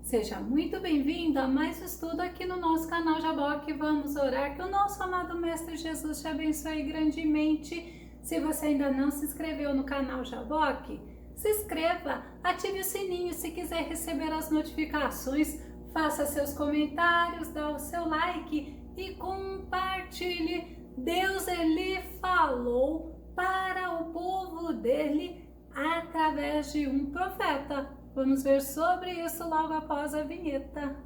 Seja muito bem-vindo a mais um estudo aqui no nosso canal Jaboque. Vamos orar que o nosso amado Mestre Jesus te abençoe grandemente. Se você ainda não se inscreveu no canal Jaboque, se inscreva, ative o sininho se quiser receber as notificações, faça seus comentários, dá o seu like e compartilhe. Deus, ele falou para o povo dele através de um profeta. Vamos ver sobre isso logo após a vinheta.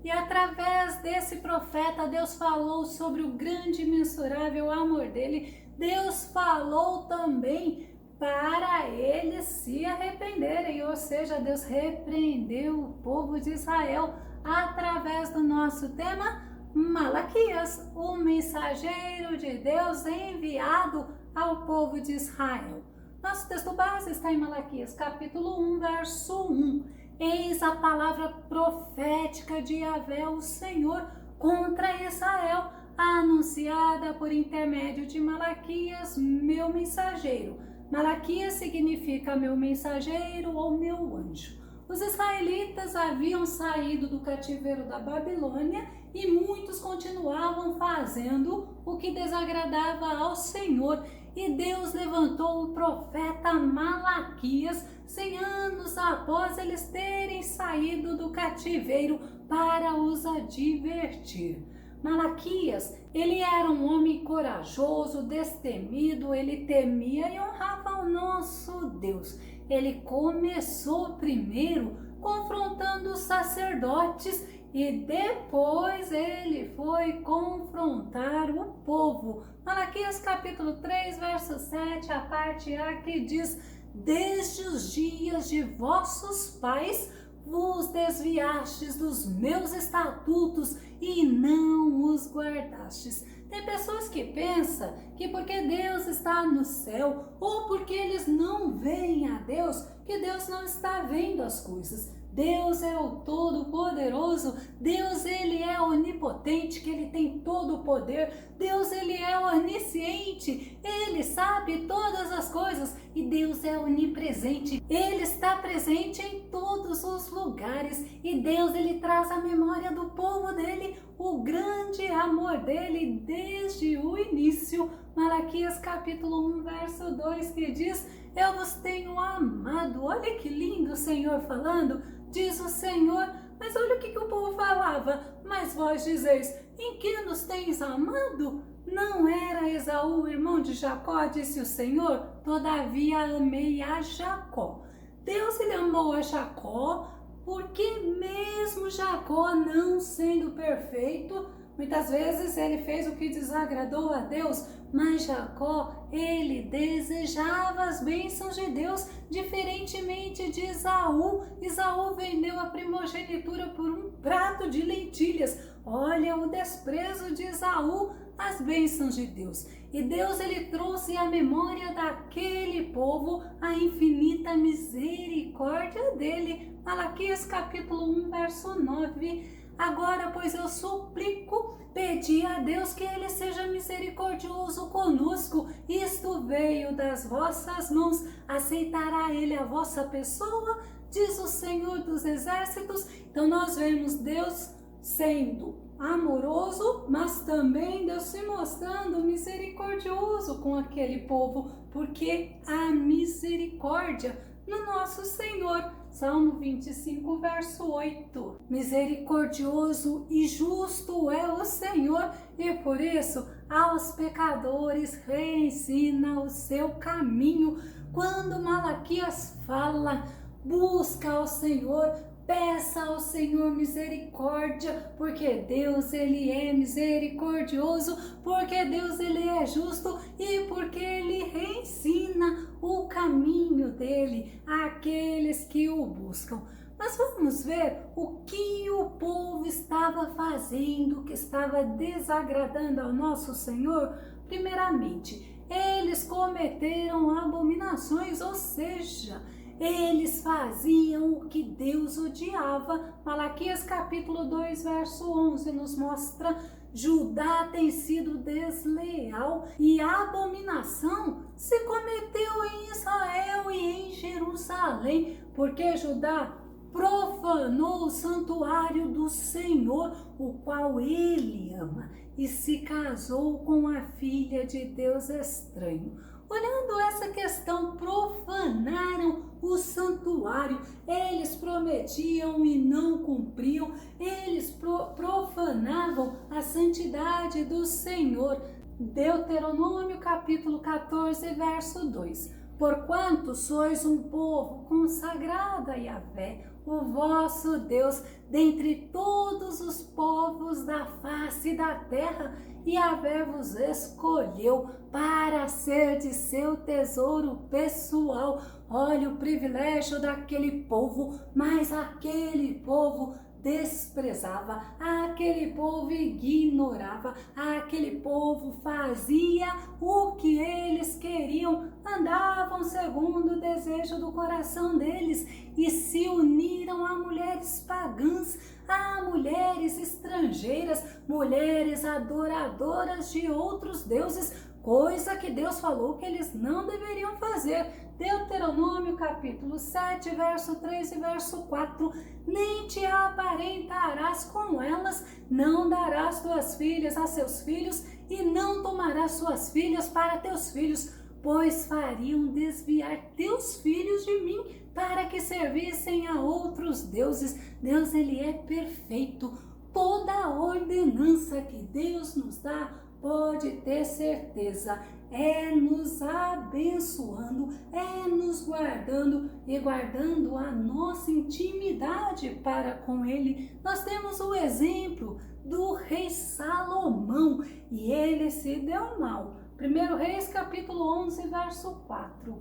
E através desse profeta, Deus falou sobre o grande e imensurável amor dele. Deus falou também para eles se arrependerem, ou seja, Deus repreendeu o povo de Israel através do nosso tema Malaquias, o mensageiro de Deus enviado ao povo de Israel. Nosso texto base está em Malaquias, capítulo 1, verso 1. Eis a palavra profética de Yahvé, o Senhor, contra Israel, anunciada por intermédio de Malaquias, meu mensageiro. Malaquias significa meu mensageiro ou meu anjo. Os israelitas haviam saído do cativeiro da Babilônia e muitos continuavam fazendo o que desagradava ao Senhor. E Deus levantou o profeta Malaquias 100 anos após eles terem saído do cativeiro para os advertir. Malaquias, ele era um homem corajoso, destemido, ele temia e honrava o nosso Deus. Ele começou primeiro confrontando os sacerdotes e depois ele foi confrontar o povo. Malaquias capítulo 3, verso 7, a parte A que diz: desde os dias de vossos pais vos desviastes dos meus estatutos e não os guardastes. Tem pessoas que pensam que porque Deus está no céu ou porque eles não veem a Deus, que Deus não está vendo as coisas. Deus é o Todo-Poderoso, Deus ele é onipotente, que ele tem todo o poder, Deus ele é onisciente, ele sabe todas as coisas e Deus é onipresente, ele está presente em todos os lugares e Deus ele traz à memória do povo dele o grande amor dele desde o início. Malaquias capítulo 1, verso 2 que diz: eu vos tenho amado. Olha que lindo o Senhor falando. Diz o Senhor, mas olha o que o povo falava. Mas vós dizeis, em que nos tens amado? Não era Esaú, irmão de Jacó, disse o Senhor? Todavia amei a Jacó. Deus ele amou a Jacó, porque mesmo Jacó não sendo perfeito, muitas vezes ele fez o que desagradou a Deus, mas Jacó, ele desejava as bênçãos de Deus, diferentemente de Esaú. Esaú vendeu a primogenitura por um prato de lentilhas. Olha o desprezo de Esaú às bênçãos de Deus. E Deus ele trouxe à memória daquele povo a infinita misericórdia dele. Malaquias capítulo 1, verso 9. Agora, pois eu suplico, pedi a Deus que ele seja misericordioso conosco. Isto veio das vossas mãos. Aceitará ele a vossa pessoa? Diz o Senhor dos Exércitos. Então nós vemos Deus sendo amoroso, mas também Deus se mostrando misericordioso com aquele povo, porque há misericórdia no nosso Senhor. Salmo 25, verso 8. Misericordioso e justo é o Senhor, e por isso aos pecadores reensina o seu caminho. Quando Malaquias fala, busca ao Senhor, peça ao Senhor misericórdia, porque Deus ele é misericordioso, porque Deus ele é justo e porque ele reensina o caminho dele àqueles que o buscam. Mas vamos ver o que o povo estava fazendo, que estava desagradando ao nosso Senhor. Primeiramente, eles cometeram abominações, ou seja, eles faziam o que Deus odiava. Malaquias capítulo 2, verso 11 nos mostra: Judá tem sido desleal e abominação se cometeu em Israel e em Jerusalém, porque Judá profanou o santuário do Senhor, o qual ele ama, e se casou com a filha de Deus estranho. Olhando essa questão, profanaram o santuário, eles prometiam e não cumpriam, eles profanavam a santidade do Senhor. Deuteronômio capítulo 14, verso 2. Porquanto sois um povo consagrado a Yahvé, o vosso Deus, dentre todos os povos da face da terra, Yahvé vos escolheu para ser de seu tesouro pessoal. Olha o privilégio daquele povo, mas aquele povo desprezava, aquele povo ignorava, aquele povo fazia o que eles queriam, andavam segundo o desejo do coração deles e se uniram a mulheres pagãs, a mulheres estrangeiras, mulheres adoradoras de outros deuses, coisa que Deus falou que eles não deveriam fazer. Deuteronômio capítulo 7, verso 3 e verso 4. Nem te aparentarás com elas, não darás tuas filhas a seus filhos e não tomarás suas filhas para teus filhos, pois fariam desviar teus filhos de mim para que servissem a outros deuses. Deus, ele é perfeito. Toda a ordenança que Deus nos dá, pode ter certeza, é nos abençoando, é nos guardando e guardando a nossa intimidade para com Ele. Nós temos o exemplo do rei Salomão e ele se deu mal. 1 Reis capítulo 11, verso 4.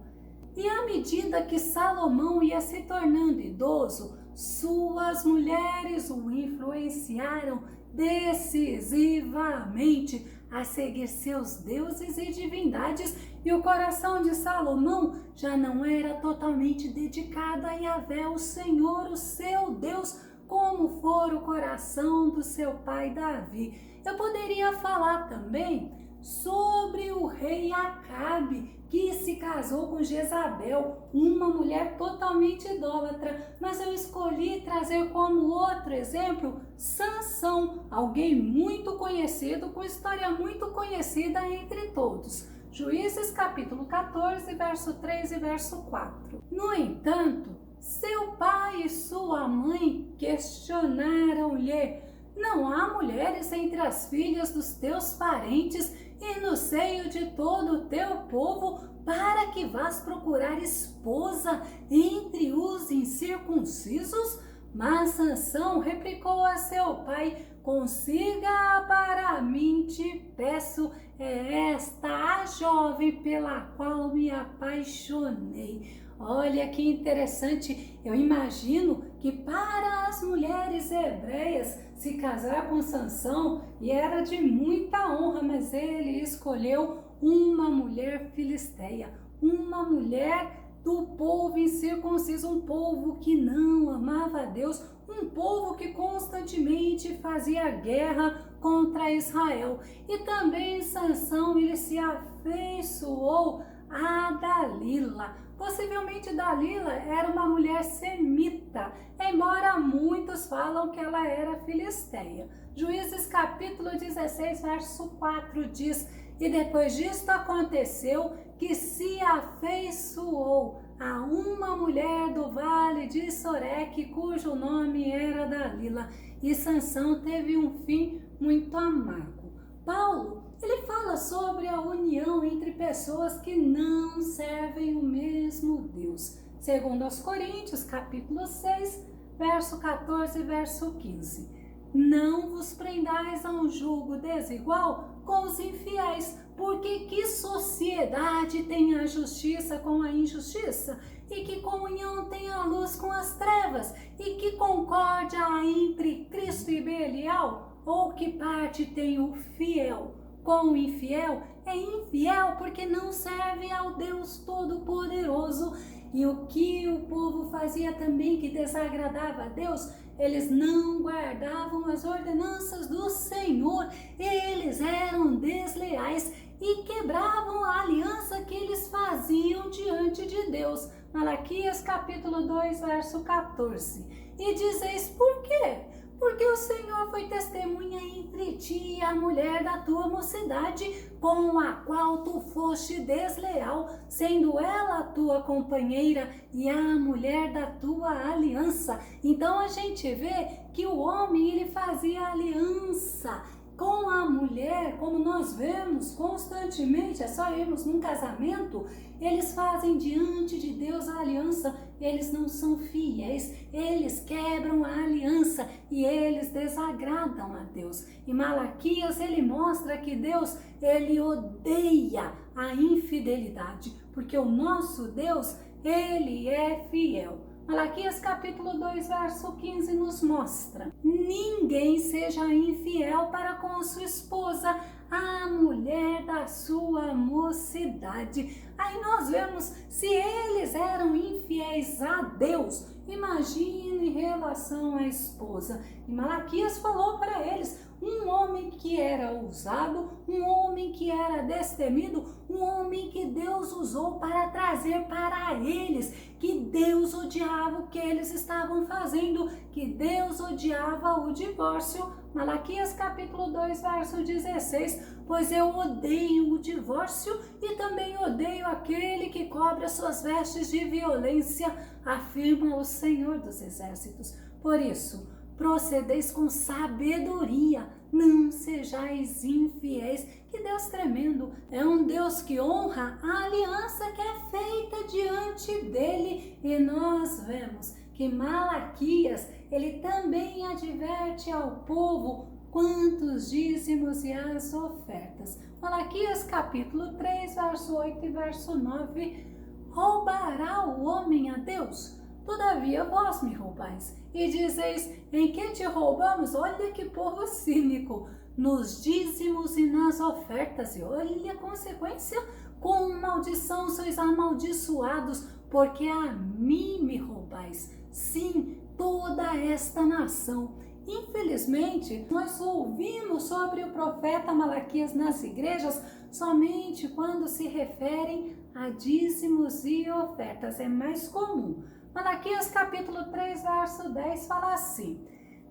E à medida que Salomão ia se tornando idoso, suas mulheres o influenciaram decisivamente a seguir seus deuses e divindades, e o coração de Salomão já não era totalmente dedicado a Yahvé, o Senhor, o seu Deus, como for o coração do seu pai Davi. Eu poderia falar também sobre o rei Acabe, que se casou com Jezabel, uma mulher totalmente idólatra, mas eu escolhi trazer como outro exemplo Sansão, alguém muito conhecido, com história muito conhecida entre todos. Juízes capítulo 14, verso 3 e verso 4. No entanto, seu pai e sua mãe questionaram-lhe: não há mulheres entre as filhas dos teus parentes e no seio de todo o teu povo, para que vás procurar esposa entre os incircuncisos? Mas Sansão replicou a seu pai: consiga para mim, te peço, é esta a jovem pela qual me apaixonei. Olha que interessante, eu imagino que para as mulheres hebreias se casar com Sansão e era de muita honra, mas ele escolheu uma mulher filisteia, uma mulher do povo incircunciso, um povo que não amava a Deus, um povo que constantemente fazia guerra contra Israel. E também Sansão, ele se afeiçoou a Dalila. Possivelmente Dalila era uma mulher semita, embora muitos falam que ela era filisteia. Juízes capítulo 16, verso 4 diz: e depois disto aconteceu que se afeiçoou a uma mulher do vale de Soreque, cujo nome era Dalila, e Sansão teve um fim muito amargo. Paulo, ele fala sobre a união entre pessoas que não servem o mesmo Deus. Segundo aos Coríntios, capítulo 6, verso 14 e verso 15. Não vos prendais a um jugo desigual com os infiéis, porque que sociedade tem a justiça com a injustiça? E que comunhão tem a luz com as trevas? E que concórdia há entre Cristo e Belial? Ou que parte tem o fiel com o infiel? É infiel porque não serve ao Deus Todo-Poderoso. E o que o povo fazia também que desagradava a Deus eles não guardavam as ordenanças do Senhor, eles eram desleais e quebravam a aliança que eles faziam diante de Deus. Malaquias capítulo 2, verso 14. E dizeis por quê? Porque o Senhor foi testemunha entre ti e a mulher da tua mocidade, com a qual tu foste desleal, sendo ela a tua companheira e a mulher da tua aliança. Então a gente vê que o homem ele fazia aliança com a mulher, como nós vemos constantemente, é só irmos num casamento, eles fazem diante de Deus a aliança, eles não são fiéis, eles quebram a aliança e eles desagradam a Deus. E Malaquias ele mostra que Deus ele odeia a infidelidade, porque o nosso Deus ele é fiel. Malaquias capítulo 2, verso 15 nos mostra: ninguém seja infiel para com a sua esposa, a mulher da sua mocidade. Aí nós vemos, se eles eram infiéis a Deus, imagine em relação à esposa. E Malaquias falou para eles, um homem que era ousado, um homem que era destemido, um homem que Deus usou para trazer para eles, que Deus odiava o que eles estavam fazendo, que Deus odiava o divórcio. Malaquias capítulo 2, verso 16, pois eu odeio o divórcio e também odeio aquele que cobre as suas vestes de violência, afirma o Senhor dos Exércitos. Por isso, procedeis com sabedoria, não sejais infiéis. Que Deus tremendo, é um Deus que honra a aliança que é feita diante dele. E nós vemos que Malaquias, ele também adverte ao povo quanto os dízimos e as ofertas. Malaquias capítulo 3, verso 8 e verso 9, roubará o homem a Deus? Todavia vós me roubais, e dizeis, em que te roubamos? Olha que povo cínico, nos dízimos e nas ofertas, e olha a consequência, com maldição sois amaldiçoados, porque a mim me roubais, sim, toda esta nação. Infelizmente, nós ouvimos sobre o profeta Malaquias nas igrejas somente quando se referem a dízimos e ofertas, é mais comum. Malaquias capítulo 3, verso 10 fala assim: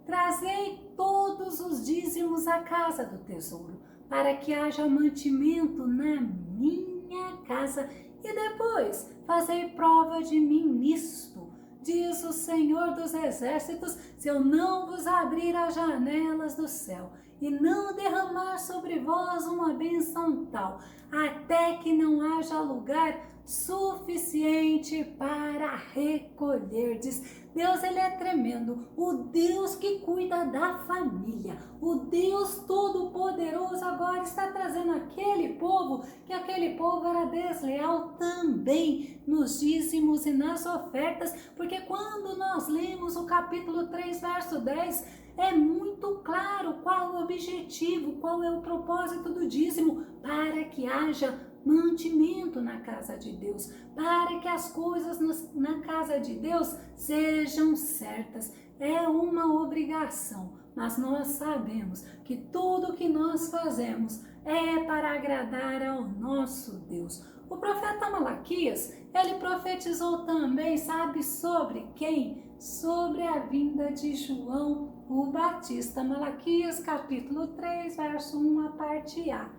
trazei todos os dízimos à casa do tesouro, para que haja mantimento na minha casa, e depois fazei prova de mim nisto, diz o Senhor dos Exércitos, se eu não vos abrir as janelas do céu, e não derramar sobre vós uma bênção tal, até que não haja lugar suficiente para recolherdes. Deus, ele é tremendo, o Deus que cuida da família, o Deus todo-poderoso agora está trazendo aquele povo, que aquele povo era desleal também nos dízimos e nas ofertas, porque quando nós lemos o capítulo 3, verso 10, é muito claro qual o objetivo, qual é o propósito do dízimo, para que haja mantimento na casa de Deus, para que as coisas na casa de Deus sejam certas. É uma obrigação, mas nós sabemos que tudo que nós fazemos é para agradar ao nosso Deus. O profeta Malaquias, ele profetizou também, sabe sobre quem? Sobre a vinda de João o Batista. Malaquias capítulo 3, verso 1, a parte A.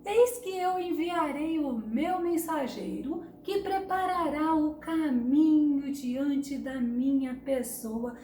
Eis que eu enviarei o meu mensageiro, que preparará o caminho diante da minha pessoa.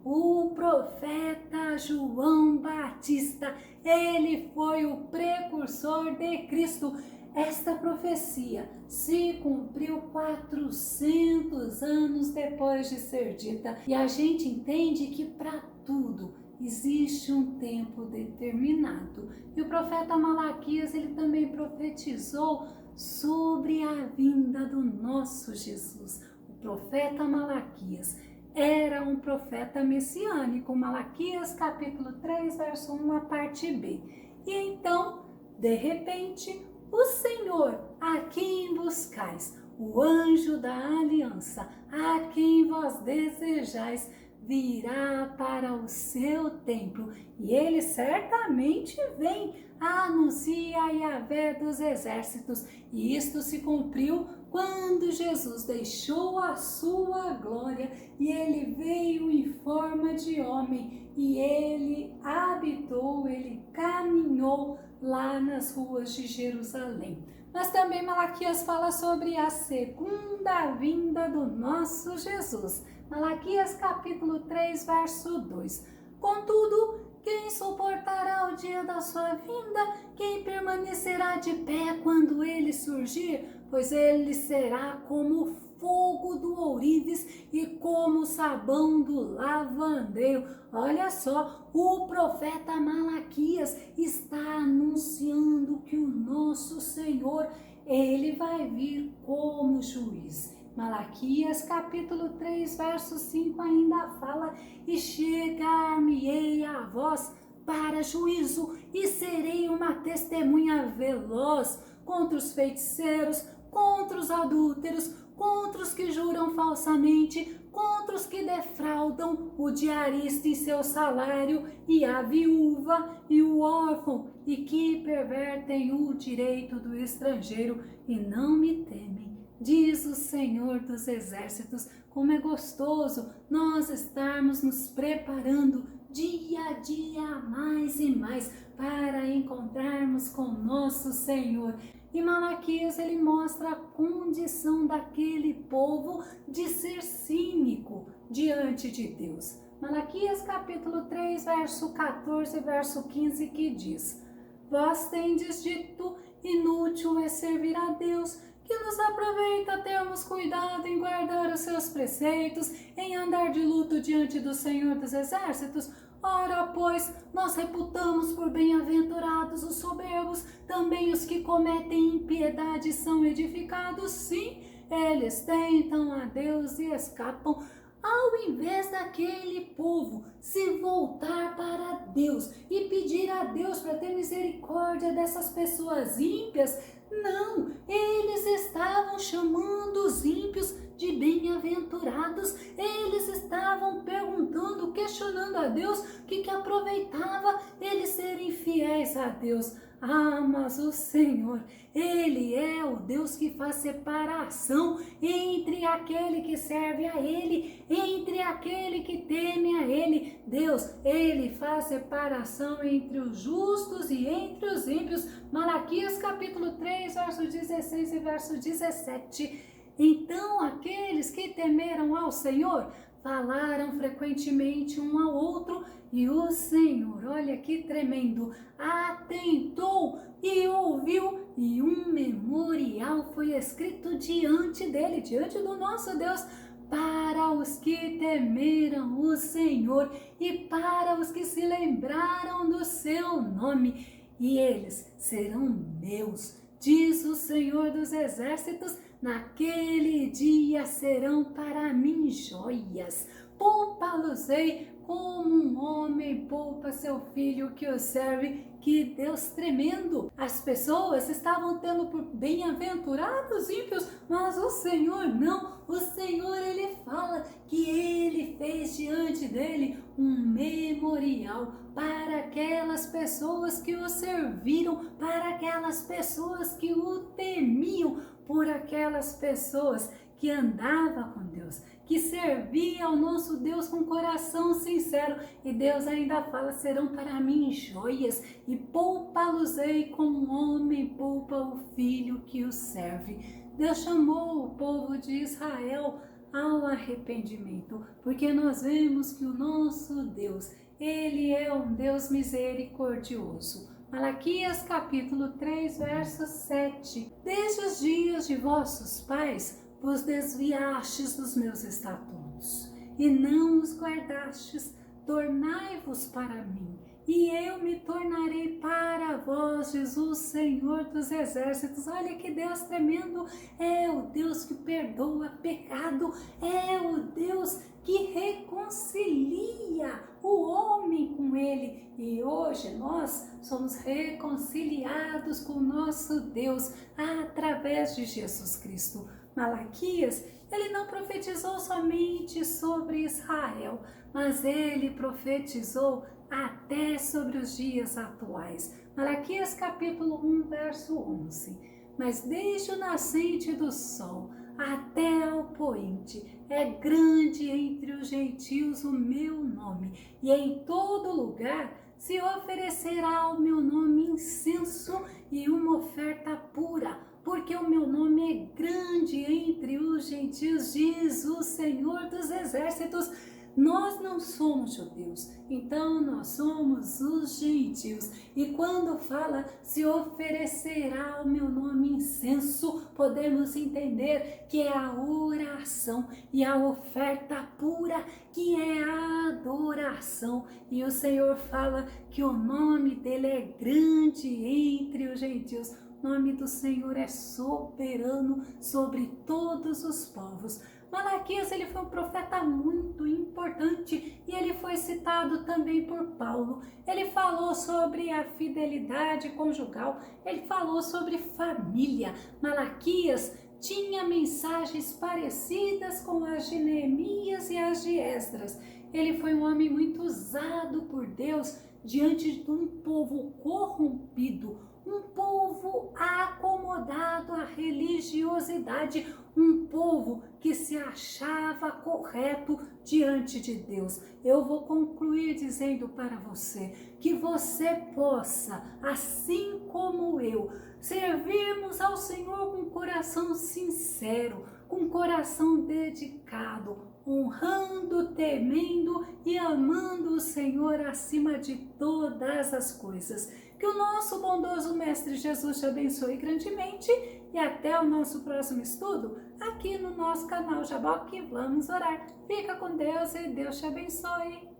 O profeta João Batista, ele foi o precursor de Cristo. Esta profecia se cumpriu 400 anos depois de ser dita. E a gente entende que para tudo existe um tempo determinado. E o profeta Malaquias, ele também profetizou sobre a vinda do nosso Jesus. O profeta Malaquias era um profeta messiânico. Malaquias capítulo 3, verso 1, a parte B. E então, de repente, o Senhor, a quem buscais, o anjo da aliança, a quem vós desejais, virá para o seu templo e ele certamente vem, anuncia Yahvé dos exércitos. E isto se cumpriu quando Jesus deixou a sua glória e ele veio em forma de homem e ele habitou, ele caminhou lá nas ruas de Jerusalém. Mas também Malaquias fala sobre a segunda vinda do nosso Jesus. Malaquias capítulo 3, verso 2. Contudo, quem suportará o dia da sua vinda? Quem permanecerá de pé quando ele surgir? Pois ele será como o fogo do ourives e como o sabão do lavandeiro. Olha só, o profeta Malaquias está anunciando que o nosso Senhor, ele vai vir como juiz. Malaquias capítulo 3, verso 5 ainda fala: e chegar-me-ei a vós para juízo, e serei uma testemunha veloz contra os feiticeiros, contra os adúlteros, contra os que juram falsamente, contra os que defraudam o diarista em seu salário, e a viúva e o órfão, e que pervertem o direito do estrangeiro e não me temem. Diz o Senhor dos Exércitos. Como é gostoso nós estarmos nos preparando dia a dia mais e mais para encontrarmos com nosso Senhor. E Malaquias ele mostra a condição daquele povo de ser cínico diante de Deus. Malaquias capítulo 3, verso 14 e verso 15 que diz: vós tendes dito, inútil é servir a Deus, que nos aproveita termos cuidado em guardar os seus preceitos, em andar de luto diante do Senhor dos Exércitos. Ora, pois, nós reputamos por bem-aventurados os soberbos, também os que cometem impiedade são edificados. Sim, eles tentam a Deus e escapam. Ao invés daquele povo se voltar para Deus e pedir a Deus para ter misericórdia dessas pessoas ímpias, não, eles estavam chamando os ímpios de bem-aventurados, eles estavam perguntando, questionando a Deus o que aproveitava eles serem fiéis a Deus. Ah, mas o Senhor, Ele é o Deus que faz separação entre aquele que serve a Ele, entre aquele que teme a Ele. Deus, Ele faz separação entre os justos e entre os ímpios. Malaquias capítulo 3, verso 16 e verso 17. Então aqueles que temeram ao Senhor falaram frequentemente um ao outro, e o Senhor, olha que tremendo, atentou e ouviu, e um memorial foi escrito diante dele, diante do nosso Deus, para os que temeram o Senhor e para os que se lembraram do seu nome, e eles serão meus, diz o Senhor dos Exércitos. Naquele dia serão para mim joias, poupa-los-ei como um homem poupa seu filho que o serve. Que Deus tremendo! As pessoas estavam tendo por bem-aventurados ímpios, mas o Senhor não. O Senhor, Ele fala que Ele fez diante dele um memorial para aquelas pessoas que o serviram, para aquelas pessoas que o temiam, por aquelas pessoas que andavam com Deus, que serviam ao nosso Deus com coração sincero. E Deus ainda fala: serão para mim joias, e poupa-los-ei como um homem poupa o filho que o serve. Deus chamou o povo de Israel ao arrependimento, porque nós vemos que o nosso Deus, Ele é um Deus misericordioso. Malaquias capítulo 3, verso 7. Desde os dias de vossos pais vos desviastes dos meus estatutos, e não os guardastes. Tornai-vos para mim, e eu me tornarei para vós, Jesus, Senhor dos Exércitos. Olha que Deus tremendo! É o Deus que perdoa pecado, é o Deus que reconcilia o homem com Ele. E hoje nós somos reconciliados com o nosso Deus através de Jesus Cristo. Malaquias, ele não profetizou somente sobre Israel, mas ele profetizou até sobre os dias atuais. Malaquias capítulo 1, verso 11. Mas desde o nascente do sol até ao poente, é grande entre os gentios o meu nome, e em todo lugar se oferecerá ao meu nome incenso e uma oferta pura, porque o meu nome é grande entre os gentios, diz o Senhor dos Exércitos. Nós não somos judeus, então nós somos os gentios. E quando fala se oferecerá ao meu nome incenso, podemos entender que é a oração e a oferta pura, que é a adoração. E o Senhor fala que o nome dele é grande entre os gentios. O nome do Senhor é soberano sobre todos os povos. Malaquias, ele foi um profeta muito importante e ele foi citado também por Paulo. Ele falou sobre a fidelidade conjugal, ele falou sobre família. Malaquias tinha mensagens parecidas com as de Neemias e as de Esdras. Ele foi um homem muito usado por Deus diante de um povo corrompido, um povo acomodado à religiosidade, um povo que se achava correto diante de Deus. Eu vou concluir dizendo para você que você possa, assim como eu, servirmos ao Senhor com coração sincero, com coração dedicado, honrando, temendo e amando o Senhor acima de todas as coisas. Que o nosso bondoso Mestre Jesus te abençoe grandemente e até o nosso próximo estudo aqui no nosso canal Jaboque. Vamos orar. Fica com Deus e Deus te abençoe.